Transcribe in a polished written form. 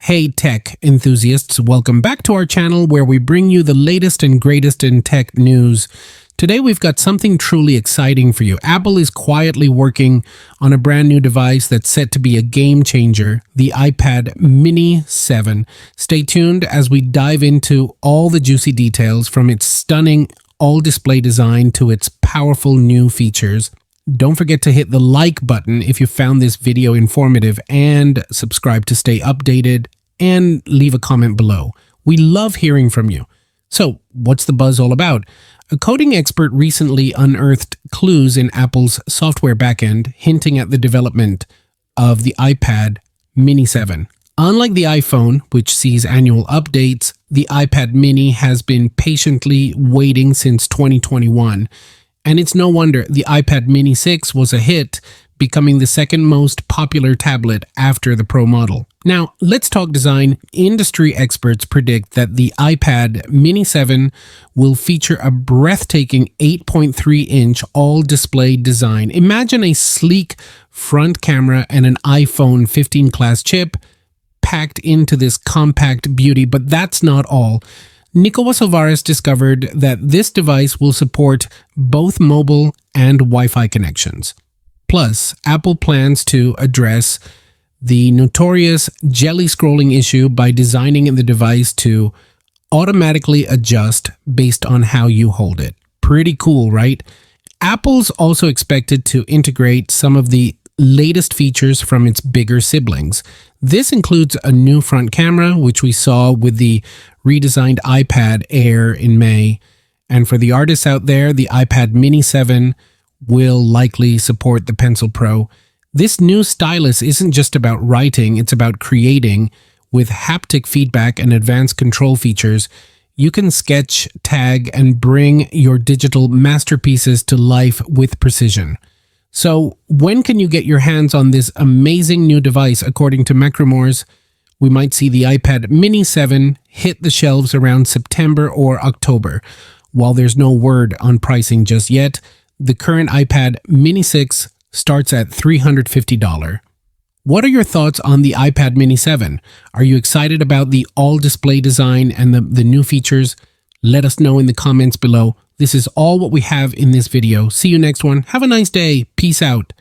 Hey tech enthusiasts, welcome back to our channel where we bring you the latest and greatest in tech news. Today we've got something truly exciting for you. Apple is quietly working on a brand new device that's set to be a game changer, the iPad Mini 7. Stay tuned as we dive into all the juicy details, from its stunning all-display design to its powerful new features. Don't forget to hit the like button if you found this video informative, and subscribe to stay updated, and leave a comment below. We love hearing from you. So, what's the buzz all about? A coding expert recently unearthed clues in Apple's software backend hinting at the development of the iPad Mini 7. Unlike the iPhone, which sees annual updates, the iPad Mini has been patiently waiting since 2021. And it's no wonder the iPad Mini 6 was a hit, becoming the second most popular tablet after the Pro model. Now, let's talk design. Industry experts predict that the iPad Mini 7 will feature a breathtaking 8.3-inch all-display design. Imagine a sleek front camera and an iPhone 15 class chip packed into this compact beauty, but that's not all. Nicolas Alvarez discovered that this device will support both mobile and Wi-Fi connections. Plus, Apple plans to address the notorious jelly scrolling issue by designing the device to automatically adjust based on how you hold it. Pretty cool, right? Apple's also expected to integrate some of the latest features from its bigger siblings. This includes a new front camera, which we saw with the redesigned iPad Air in May. And for the artists out there, the iPad Mini 7 will likely support the Pencil Pro. This new stylus isn't just about writing, it's about creating. With haptic feedback and advanced control features, you can sketch, tag, and bring your digital masterpieces to life with precision. So, when can you get your hands on this amazing new device? According to Macrumors, we might see the iPad Mini 7 hit the shelves around September or October. While there's no word on pricing just yet, the current iPad Mini 6 starts at $350. What are your thoughts on the iPad Mini 7? Are you excited about the all-display design and the new features? Let us know in the comments below. This is all what we have in this video. See you next one. Have a nice day. Peace out.